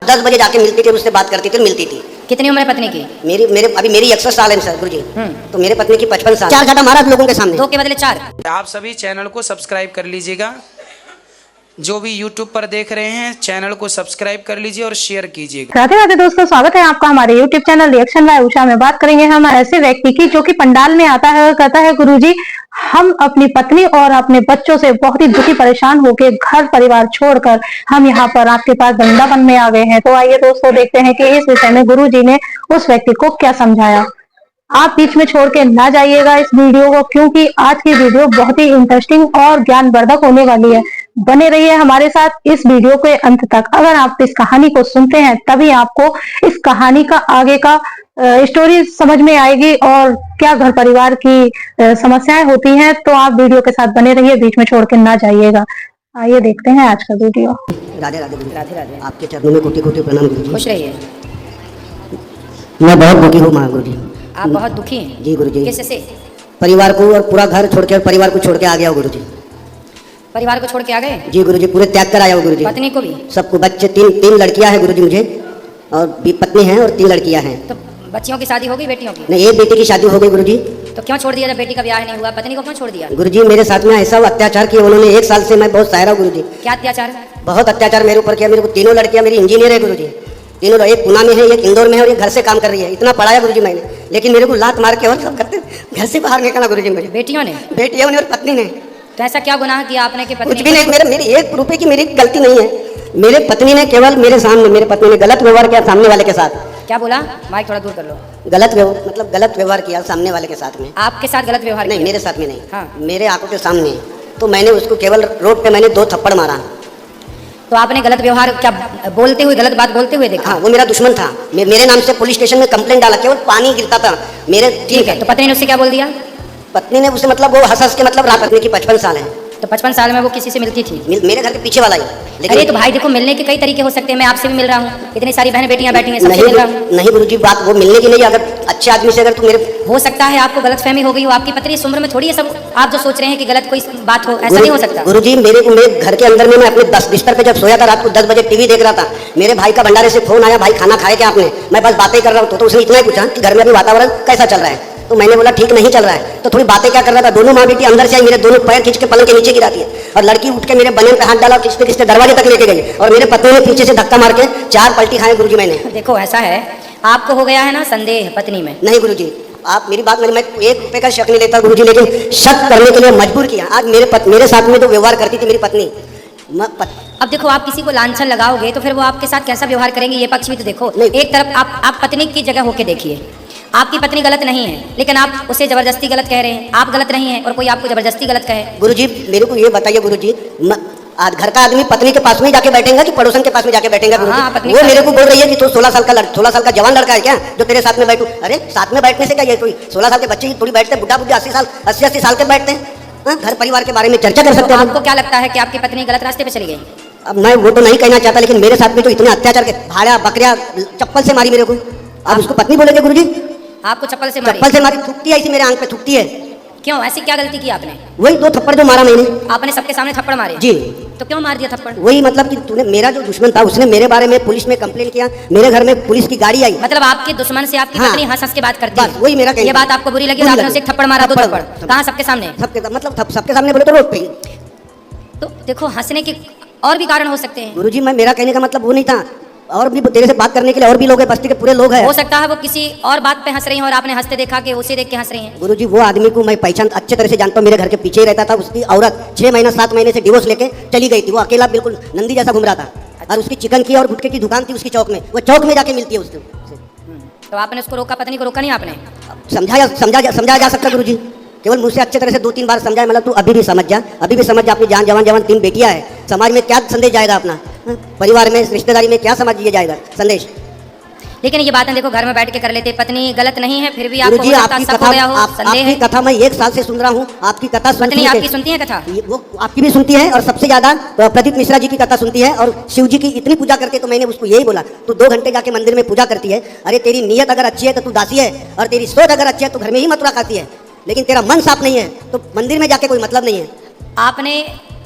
10 बजे जाके मिलती थी, उससे बात करती थी, मिलती थी। कितनी उम्र है पत्नी की? मेरी 61 साल है सर गुरुजी। तो मेरे पत्नी की 55 साल। 4 घाटा मारा लोगों के सामने। 2 के बदले 4। आप सभी चैनल को सब्सक्राइब कर लीजिएगा। जो भी YouTube पर देख रहे हैं चैनल को सब्सक्राइब कर लीजिए और शेयर कीजिएगा। राधे राधे दोस्तों, स्वागत है आपका हमारे YouTube channel reaction by Usha में। बात करेंगे हम ऐसे व्यक्ति की जो कि पंडाल में आता है और कहता है गुरुजी हम अपनी पत्नी और अपने बच्चों से बहुत ही दुखी परेशान होकर घर परिवार छोड़कर हम यहाँ पर आपके पास वृंदावन में आ गए हैं। तो आइए दोस्तों देखते हैं कि इस विषय में गुरुजी ने उस व्यक्ति को क्या समझाया। आप बीच में छोड़ के ना जाइएगा इस वीडियो को, क्योंकि आज की वीडियो बहुत ही इंटरेस्टिंग और ज्ञानवर्धक होने वाली है। बने रहिए हमारे साथ इस वीडियो के अंत तक। अगर आप इस कहानी को सुनते हैं तभी आपको इस कहानी का आगे का स्टोरी समझ में आएगी और क्या घर परिवार की समस्याएं होती हैं। तो आप वीडियो के साथ बने रहिए, बीच में छोड़ के ना जाइएगा। आइए देखते हैं आज का वीडियो। राधे राधे गुरुजी। राधे राधे। आपके चरणों में कोटि कोटि प्रणाम गुरुजी। खुश रहिए। मैं बहुत दुखी हूँ गुरुजी। आप बहुत दुखी हैं? जी गुरुजी। किससे? परिवार को और पूरा घर छोड़ के और परिवार को छोड़ के आ गया गुरुजी। परिवार को छोड़ के आ गए? जी गुरुजी, पूरे त्याग कर आया हूँ गुरुजी। पत्नी को भी? सबको, बच्चे तीन लड़कियां हैं गुरुजी मुझे, और पत्नी है और 3 लड़कियां हैं। तो बच्चियों की शादी हो गई, बेटियों की? नहीं, एक बेटी की शादी हो गई गुरुजी। तो क्यों छोड़ दिया जब बेटी का ब्याह नहीं हुआ? पत्नी को क्यों छोड़ दिया? गुरुजी मेरे साथ में ऐसा अत्याचार किया उन्होंने, 1 साल से मैं बहुत सह रहा हूँ गुरुजी। क्या अत्याचार? बहुत अत्याचार मेरे ऊपर किया। मेरे को 3 लड़कियां मेरी इंजीनियर है गुरुजी, तीनों, एक पुणे में है, एक इंदौर में है और एक घर से काम कर रही है। इतना पढ़ाया गुरुजी मैंने, लेकिन मेरे को लात मार के और सब करते घर से बाहर निकाला गुरुजी मुझे। बेटियों ने? बेटियों ने और पत्नी ने। तो ऐसा क्या गुनाह किया आपने कि पत्नी? कुछ भी नहीं, मेरी 1 रुपए की मेरी गलती नहीं है। मेरे पत्नी ने केवल मेरे सामने, मेरे पत्नी ने गलत व्यवहार किया सामने वाले के साथ। क्या बोला? माइक थोड़ा दूर कर लो। गलत व्यवहार किया सामने वाले के साथ में। आपके साथ गलत व्यवहार? नहीं, मेरे साथ में नहीं। हाँ। मेरे आंखों के सामने। तो मैंने उसको केवल रोड पे मैंने 2 थप्पड़ मारा। तो आपने गलत व्यवहार क्या बोलते हुए, गलत बात बोलते हुए देखा? हाँ, वो मेरा दुश्मन था। मेरे नाम से पुलिस स्टेशन में कंप्लेंट डाला, केवल पानी गिरता था मेरे। ठीक है, तो पत्नी ने उससे क्या बोल दिया? पत्नी ने उसे मतलब वो हंस के मतलब रात, पत्नी की 55 साल है। तो 55 साल में वो किसी से मिलती थी? मेरे घर के पीछे वाला ही। अरे तो भाई देखो, मिलने के कई तरीके हो सकते हैं। मैं आपसे भी मिल रहा हूँ, इतनी सारी बहन बेटियां बैठी हैं, सबसे मिल रहा हूँ। नहीं गुरुजी, बात वो मिलने की नहीं। अगर अच्छे आदमी से अगर तू मेरे, हो सकता है आपको गलतफहमी हो गई हो। आपकी पत्नी इस उम्र में थोड़ी है सब आप जो सोच रहे हैं कि गलत कोई बात हो, ऐसा नहीं हो सकता। गुरुजी मेरे घर के अंदर में मैं अपने 10 बिस्तर पे जब सोया था, रात को 10 बजे टीवी देख रहा था, मेरे भाई का भंडारे से फोन आया, भाई खाना खाए क्या आपने? मैं बस बातें कर रहा हूँ। तो उसने इतना ही पूछा कि घर में अभी वातावरण कैसा चल रहा है? तो मैंने बोला ठीक नहीं चल रहा है। तो थोड़ी बातें क्या कर रहा था, दोनों माँ बेटी अंदर से आई, मेरे दोनों पैर खींच के पलंग के नीचे गिराती है और लड़की उठ के मेरे बनियान पे हाथ डाला, किसने किसने दरवाजे तक लेके गई और मेरे पत्नी ने पीछे से धक्का मार के 4 पलटी खाए गुरुजी मैंने। देखो ऐसा है, आपको हो गया है ना संदेह पत्नी में? नहीं गुरुजी, आप मेरी बात, मैं 1 रुपए का शक नहीं लेता गुरुजी, लेकिन शक करने के लिए मजबूर किया। आज मेरे साथ में जो व्यवहार करती थी मेरी पत्नी। अब देखो, आप किसी को लांछन लगाओगे तो फिर वो आपके साथ कैसा व्यवहार करेंगे, ये पक्ष भी तो देखो। एक तरफ आप पत्नी की जगह होके देखिए। आपकी पत्नी गलत नहीं है, लेकिन आप उसे जबरदस्ती गलत कह रहे हैं। आप गलत नहीं है और कोई आपको जबरदस्ती गलत कहे। गुरुजी मेरे को ये बताइए गुरुजी, घर का आदमी पत्नी के पास में जाके बैठेगा कि पड़ोसन के पास में जाके बैठेगा? हाँ, वो मेरे को बोल रही है कि तू 16 साल का जवान लड़का है क्या जो तेरे साथ में बैठू? अरे साथ में बैठने से क्या, ये कोई 16 साल के बच्चे थोड़ी बैठते, बुढ़ा 80 साल के बैठते हैं। घर परिवार के बारे में चर्चा कर सकते हैं। आपको क्या लगता है कि आपकी पत्नी गलत रास्ते पे चली गई? अब मैं वो तो नहीं कहना चाहता, लेकिन मेरे साथ में तो इतने अत्याचार के, भाड़ा बकरिया चप्पल से मारी मेरे को। आप उसको पत्नी बोलेंगे गुरुजी? आपको चप्पल से मारी? चप्पल से मारी, थूकती है ऐसी मेरे आंख पे, थूकती है। क्यों? ऐसी क्या गलती की आपने? वही 2 थप्पड़ जो मारा मैंने। आपने सबके सामने थप्पड़ मारे? जी। तो क्यों मार दिया थप्पड़? वही मतलब कि तूने, मेरा जो दुश्मन था उसने मेरे बारे में पुलिस में कंप्लेंट किया, मेरे घर में पुलिस की गाड़ी आई। मतलब आपके दुश्मन से आपकी पत्नी हंस के बात करती है? वही मेरा कहना। ये बात आपको बुरी लगी, आपने उसे थप्पड़ मारा, 2 थप्पड़? कहाँ? सबके सामने? सबके सामने बोले तो रोड पे। तो देखो, हंसने के और भी कारण हो सकते हैं गुरुजी। मेरा कहने का मतलब वो नहीं था, और भी तेरे से बात करने के लिए और भी लोग हैं, बस्ती के पूरे लोग हैं। हो सकता है वो किसी और बात पे हंस रही हैं और आपने हंसते देखा कि उसे देख के हंस रही हैं। गुरुजी वो आदमी को मैं पहचान अच्छे तरह से जानता हूँ, मेरे घर के पीछे ही रहता था। उसकी औरत 6 महीना 7 महीने से डिवोर्स लेके चली गई थी। वो अकेला बिल्कुल नंदी जैसा घूम रहा था। और उसकी चिकन की और गुटके की दुकान थी उसकी चौक में, वो चौक में जाके मिलती है उससे। तो आपने उसको रोका, पत्नी को रोका नहीं आपने? समझाया जा सकता गुरुजी, केवल मुझसे अच्छे तरह से 2-3 बार समझाया। मतलब तू अभी भी समझ जा, अपनी जवान 3 बेटियां हैं। समाज में क्या संदेश जाएगा अपना? परिवार में, रिश्तेदारी में क्या समझ दिया जाएगा संदेश? लेकिन ये बातें देखो घर में बैठ के कर लेते, पत्नी गलत नहीं है, फिर भी आपको आपकी कथा मैं 1 साल से सुन रहा हूँ। आपकी कथा पत्नी आपकी सुनती है कथा? वो आपकी भी सुनती है और सबसे ज्यादा प्रदीप मिश्रा जी की कथा सुनती है और शिव जी की इतनी पूजा करती है। तो मैंने उसको यही बोला, तू 2 घंटे जाके मंदिर में पूजा करती है। अरे तेरी नीयत अगर अच्छी है तो तू दासी है, और तेरी सोच अगर अच्छी है तो घर में ही मथुरा खाती है। लेकिन तेरा मन साफ नहीं है तो मंदिर में जाके कोई मतलब नहीं है। आपने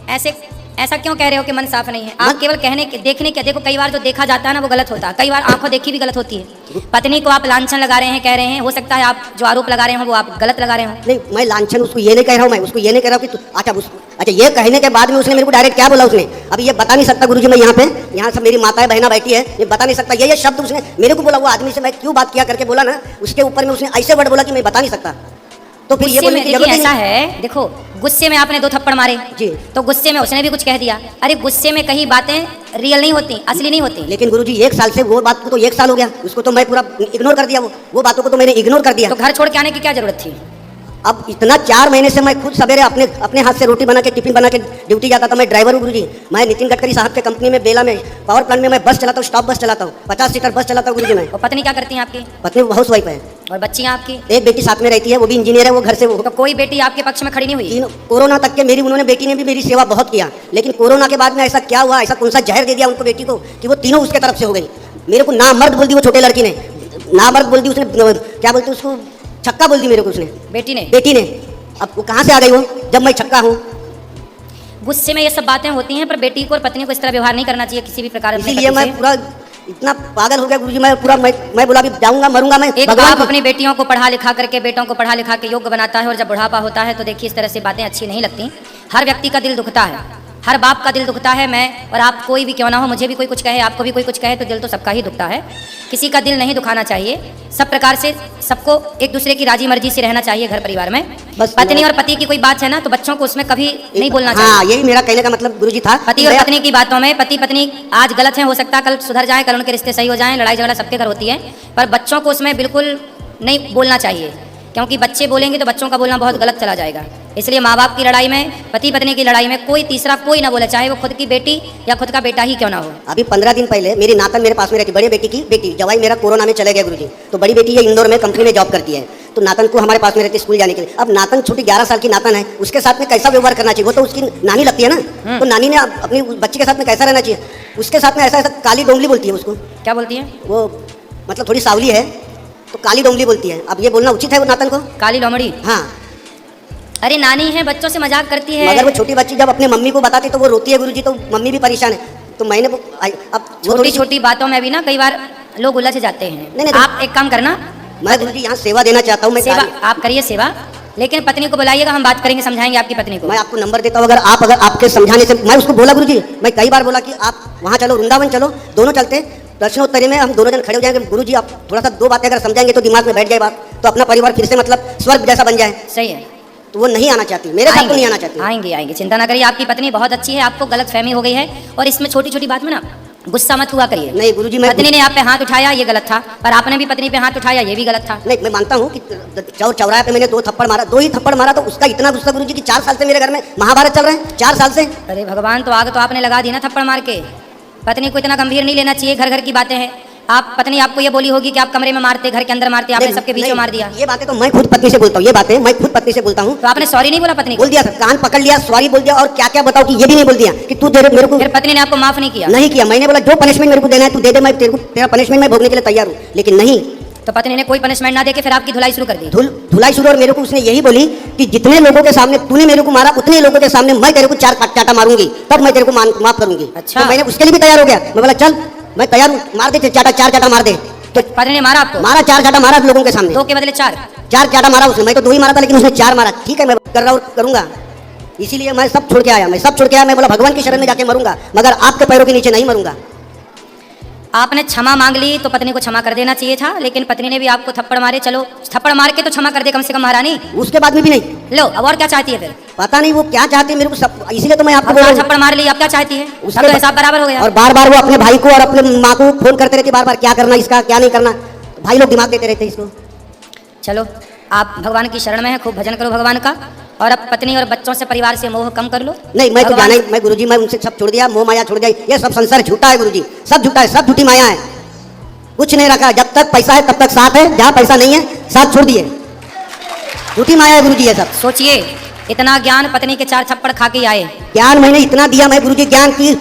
ऐसे ऐसा क्यों कह रहे हो कि मन साफ नहीं है? आप केवल कहने के देखने के, देखो कई बार जो देखा जाता है ना वो गलत होता है, कई बार आंखों देखी भी गलत होती है। पत्नी को आप लांछन लगा रहे हैं, कह रहे हैं, हो सकता है आप जो आरोप लगा रहे हो वो आप गलत लगा रहे हो। नहीं, मैं लांछन उसको ये नहीं कह रहा हूँ, मैं उसको ये नहीं कह रहा हूँ कि अच्छा ये कहने के बाद में उसने मेरे को डायरेक्ट क्या बोला उसने, अभी ये बता नहीं सकता गुरुजी। मैं यहाँ सब मेरी माताएं बहना बैठी है, ये बता नहीं सकता ये शब्द उसने मेरे को बोला। वो आदमी से मैं क्यों बात किया करके बोला ना, उसके ऊपर में उसने ऐसे वर्ड बोला कि मैं बता नहीं सकता। तो फिर ये गुस्से बोलने में की देखिए जरूरत ऐसा नहीं। है, देखो गुस्से में आपने 2 थप्पड़ मारे जी। तो गुस्से में उसने भी कुछ कह दिया। अरे गुस्से में कहीं बातें रियल नहीं होती, असली नहीं होती। लेकिन गुरुजी 1 साल से वो बात को तो 1 साल हो गया, उसको तो मैं पूरा इग्नोर कर दिया। वो बातों को तो मैंने इग्नोर कर दिया। तो घर छोड़ के आने की क्या जरूरत थी? अब इतना 4 महीने से मैं खुद सवेरे अपने हाथ से रोटी बना के टिफिन बना के ड्यूटी जाता था। मैं ड्राइवर हूँ गुरुजी। मैं नितिन गडकरी साहब के कंपनी में बेला में पावर प्लांट में मैं बस चलाता हूँ, स्टॉप बस चलाता हूँ, 50 सीटर बस चलाता हूँ गुरुजी मैं। और पत्नी क्या करती है आपकी? पत्नी हाउस वाइफ है और बच्चियां आपकी? एक बेटी साथ में रहती है, वो भी इंजीनियर है, वो घर से वो तो कोई बेटी आपके पक्ष में खड़ी नहीं हुई? कोरोना तक के मेरी उन्होंने बेटी ने भी मेरी सेवा बहुत किया, लेकिन कोरोना के बाद में ऐसा क्या हुआ, ऐसा कौन सा जहर दे दिया उनको बेटी को कि वो तीनों उसके तरफ से हो गई। मेरे को नामर्द बोल दी वो छोटे लड़की ने, नामर्द बोल दी उसने, क्या बोलते उसको, छक्का बोल दी मेरे को उसने, बेटी ने। अब वो कहाँ से आ गई वो जब मैं छक्का हूँ? गुस्से में ये सब बातें होती हैं, पर बेटी को और पत्नी को इस तरह व्यवहार नहीं करना चाहिए किसी भी प्रकार। इसीलिए मैं पूरा इतना पागल हो गया गुरुजी। मैं पूरा मैं बोला अभी जाऊंगा मरूंगा मैं। एक बाप अपनी बेटियों को पढ़ा लिखा करके, बेटों को पढ़ा लिखा के योग्य बनाता है, और जब बुढ़ापा होता है तो देखिए इस तरह से बातें अच्छी नहीं लगती। हर व्यक्ति का दिल दुखता है, हर बाप का दिल दुखता है। मैं और आप कोई भी क्यों ना हो, मुझे भी कोई कुछ कहे, आपको भी कोई कुछ कहे, तो दिल तो सबका ही दुखता है। किसी का दिल नहीं दुखाना चाहिए। सब प्रकार से सबको एक दूसरे की राजी मर्जी से रहना चाहिए घर परिवार में। बस पत्नी और पति की कोई बात है ना, तो बच्चों को उसमें कभी नहीं बोलना चाहिए। हाँ, यही मेरा कहने का मतलब गुरुजी था। पति और पत्नी की बातों में, पति पत्नी आज गलत है, हो सकता है कल सुधर जाए, कल उनके रिश्ते सही हो जाएं, लड़ाई झगड़ा सबके घर होती है, पर बच्चों को उसमें बिल्कुल नहीं बोलना चाहिए, क्योंकि बच्चे बोलेंगे तो बच्चों का बोलना बहुत गलत चला जाएगा। इसलिए माँ बाप की लड़ाई में, पति पत्नी की लड़ाई में कोई तीसरा कोई ना बोले, चाहे वो खुद की बेटी या खुद का बेटा ही क्यों ना हो। अभी 15 दिन पहले मेरी नातन मेरे पास में रहती, बड़े बेटी की बेटी, जवाई मेरा कोरोना में चले गया गुरुजी। तो बड़ी बेटी ये इंदौर में कंपनी में जॉब करती है, तो नातन को हमारे पास में रहती स्कूल जाने के लिए। अब नातन छोटी 11 साल की नातन है, उसके साथ में कैसा व्यवहार करना चाहिए? वो तो उसकी नानी लगती है ना, तो नानी ने अपनी बच्ची के साथ में कैसा रहना चाहिए? उसके साथ में ऐसा काली डोंगली बोलती है उसको। क्या बोलती है वो? मतलब थोड़ी सावली है तो काली डोंगली बोलती है। अब ये बोलना उचित है वो नातन को? काली लोमड़ी? हाँ। अरे नानी है, बच्चों से मजाक करती है। मगर वो छोटी बच्ची जब अपने मम्मी को बताती तो वो रोती है गुरुजी, तो मम्मी भी परेशान है। तो मैंने अब छोटी छोटी बातों में भी ना कई बार लोग उलझ जाते हैं। नहीं, आप एक काम करना, मैं गुरुजी यहाँ सेवा देना चाहता हूँ। मैं सेवा आप करिए सेवा, लेकिन पत्नी को बुलाइएगा, हम बात करेंगे, समझाएंगे आपकी पत्नी को। मैं आपको नंबर देता हूँ, अगर आपके समझाने से, मैं उसको बोला गुरुजी, मैं कई बार बोला कि आप वहाँ चलो, वृंदावन चलो, दोनों चलते, दर्शनोत्तरी में हम दोनों जन खड़े हो जाएंगे। गुरुजी आप थोड़ा सा 2 बातें अगर समझाएंगे तो दिमाग में बैठ जाए बात, तो अपना परिवार फिर से मतलब स्वर्ग जैसा बन जाए। सही है। तो वो नहीं आना चाहती, मेरे साथ तो नहीं आना चाहती। आएंगे, चिंता ना करिए, आपकी पत्नी बहुत अच्छी है, आपको गलत फहमी हो गई है, और इसमें छोटी छोटी बात में ना गुस्सा मत हुआ करिए। नहीं गुरुजी, मैं पत्नी ने आप पे हाथ उठाया ये गलत था, पर आपने भी पत्नी पे हाथ उठाया ये भी गलत था। नहीं, मैं मानता हूँ कि चौराहे पे मैंने 2 थप्पड़ मारा, 2 ही थप्पड़ मारा, तो उसका इतना गुस्सा गुरुजी कि 4 साल से मेरे घर में महाभारत चल रहे हैं, 4 साल से। अरे भगवान, तो आग तो आपने लगा दी ना थप्पड़ मार के। पत्नी को इतना गंभीर नहीं लेना चाहिए, घर घर की बातें हैं। आप पत्नी आपको ये बोली होगी कि आप कमरे में मारते, घर के अंदर मारते, आपने सबके बीच में मार दिया। ये बातें तो मैं खुद पत्नी से बोलता हूँ, ये बातें मैं खुद पत्नी से बोलता हूँ। तो आपने सॉरी नहीं बोला पत्नी को? बोल दिया, कान पकड़ लिया, सॉरी बोल दिया, और क्या क्या बताओ कि ये भी नहीं बोल दिया कि तू मेरे को। फिर पत्नी ने आपको माफ नहीं किया? नहीं किया। मैंने बोला जो पनिशमेंट मेरे को देना है तू दे दे, मैं तेरा पनिशमेंट मैं भोगने के लिए तैयार हूँ, लेकिन नहीं। तो पत्नी ने कोई पनिशमेंट ना देके फिर आपकी धुलाई शुरू कर दी? धुलाई शुरू, और मेरे को उसने यही बोली कि जितने लोगों के सामने तूने मेरे को मारा, उतने लोगों के सामने मैं तेरे को 4 चाटा मारूंगी, तब मैं तेरे को माफ करूंगी। अच्छा। तो मैंने उसके लिए भी तैयार हो गया। मैं बोला चल मैं तैयार हूँ, मार दे, 4 चाटा मार दे। तो पत्नी ने मारा आपको? मारा, 4 चाटा मारा लोगों के सामने। 2 के बदले 4 चाटा मारा उसने। मैं तो 2 ही मारा था, लेकिन उसने 4 मारा। ठीक है, मैं कर रहा हूँ, करूंगा। इसीलिए मैं सब छोड़ के आया, मैं बोला भगवान की शरण में जाके मरूंगा, मगर आपके पैरों के नीचे नहीं मरूंगा। आपने क्षमा मांग ली तो पत्नी को क्षमा कर देना चाहिए था, लेकिन पत्नी ने भी आपको थप्पड़ मारे। चलो थप्पड़ मार के तो क्षमा कर दे कम से कम महारानी। उसके बाद में भी नहीं। लो, अब और क्या चाहती है फिर? पता नहीं वो क्या चाहती है मेरे को सब, इसीलिए तो मैं आपको बोल रहा हूं। थप्पड़ मार ली, अब क्या चाहती है? उसके अब तो हिसाब बराबर हो गया। और बार बार वो अपने भाई को और अपने माँ को फोन करते रहती, बार बार क्या करना इसका, क्या नहीं करना। भाई लोग दिमाग देते रहते इसको। चलो आप भगवान की शरण में हैं, खूब भजन करो भगवान का, और अब पत्नी और बच्चों से, परिवार से मोह कम कर लो। नहीं, मैं तो जाना ही, मैं गुरुजी, मैं उनसे सब छोड़ दिया, मोह माया छोड़ दिया। ये सब संसार झूठा है गुरुजी, सब झूठा है, सब झूठी माया है, कुछ नहीं रखा। जब तक पैसा है तब तक साथ है, जहाँ पैसा नहीं है साथ छोड़ दिए। झूठी माया है गुरुजी ये सब। सोचिए, इतना ज्ञान पत्नी के 4 थप्पड़ खा के आए। ज्ञान मैंने इतना दिया, मैं गुरुजी ज्ञान की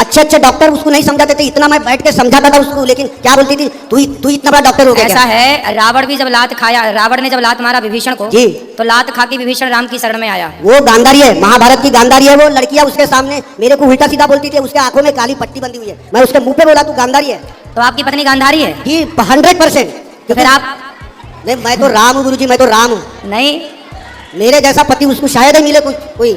अच्छे अच्छे डॉक्टर उसको नहीं समझाते थे, इतना मैं बैठ के समझाता था उसको, लेकिन क्या बोलती थी, तू इतना बड़ा डॉक्टर हो गया ऐसा क्या? है, रावण भी जब लात खाया, रावण ने जब लात मारा विभीषण को जी। तो लात खा के विभीषण राम की शरण में आया। वो गांधारी है, महाभारत की गांधारी है वो। लड़कियां उसके सामने मेरे को उल्टा सीधा बोलती थी, उसके आंखों में काली पट्टी बंधी हुई है। मैं उसके मुंह पे बोला तू गांधारी है। तो आपकी पत्नी गांधारी है? जी 100%। तो फिर आप? नहीं, मैं तो राम हूँ गुरुजी, मैं तो राम हूँ। नहीं, मेरे जैसा पति उसको शायद ही मिले कोई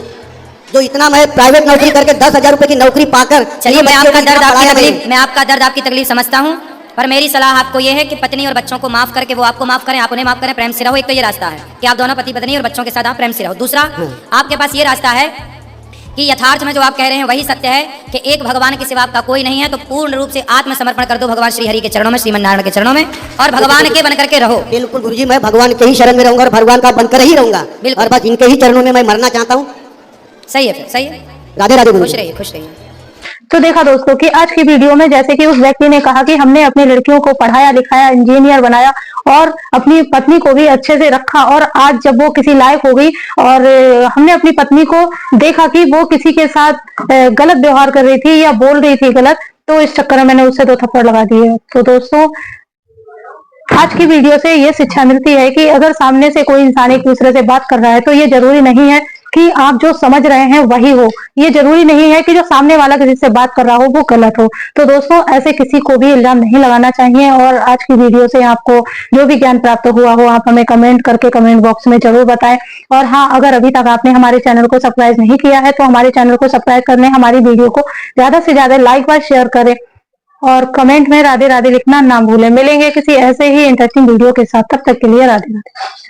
जो इतना, मैं प्राइवेट नौकरी करके 10,000 रुपए की नौकरी पाकर। चलिए मैं आपका दर्द आपकी तकलीफ, मैं आपका दर्द आपकी तकलीफ समझता हूँ, पर मेरी सलाह आपको ये है कि पत्नी और बच्चों को माफ करके वो आपको माफ करें, आप उन्हें माफ करें, प्रेम से रहो। एक तो ये रास्ता है कि आप दोनों पति पत्नी और बच्चों के साथ आप प्रेम से रहो। दूसरा, आपके पास ये रास्ता है कि यथार्थ में जो आप कह रहे हैं वही सत्य है कि एक भगवान के सिवा आपका कोई नहीं है, तो पूर्ण रूप से आत्मसमर्पण कर दो भगवान श्री हरि के चरणों में, श्रीमन नारायण के चरणों में, और भगवान के बन करके रहो। बिल्कुल गुरुजी, मैं भगवान के ही शरण में रहूंगा और भगवान का बनकर ही रहूंगा, और बस इनके ही चरणों में मैं मरना चाहता हूँ। सही है, फिर सही है। राधे राधे। खुश रहिए, खुश रहिए। तो देखा दोस्तों कि आज की वीडियो में जैसे कि उस व्यक्ति ने कहा कि हमने अपनी लड़कियों को पढ़ाया लिखाया, इंजीनियर बनाया और अपनी पत्नी को भी अच्छे से रखा, और आज जब वो किसी लायक हो गई और हमने अपनी पत्नी को देखा कि वो किसी के साथ गलत व्यवहार कर रही थी या बोल रही थी गलत, तो इस चक्कर में मैंने उससे 2 थप्पड़ लगा दिए। तो दोस्तों आज की वीडियो से ये शिक्षा मिलती है कि अगर सामने से कोई इंसान एक दूसरे से बात कर रहा है तो ये जरूरी नहीं है कि आप जो समझ रहे हैं वही हो, ये जरूरी नहीं है कि जो सामने वाला किसी से बात कर रहा हो वो गलत हो। तो दोस्तों ऐसे किसी को भी इल्जाम नहीं लगाना चाहिए, और आज की वीडियो से आपको जो भी ज्ञान प्राप्त हुआ हो आप हमें कमेंट करके कमेंट बॉक्स में जरूर बताएं। और हाँ, अगर अभी तक आपने हमारे चैनल को सब्सक्राइब नहीं किया है तो हमारे चैनल को सब्सक्राइब करने, हमारी वीडियो को ज्यादा से ज्यादा लाइक व शेयर करें, और कमेंट में राधे राधे लिखना ना भूलें। मिलेंगे किसी ऐसे ही इंटरेस्टिंग वीडियो के साथ, तब तक के लिए राधे राधे।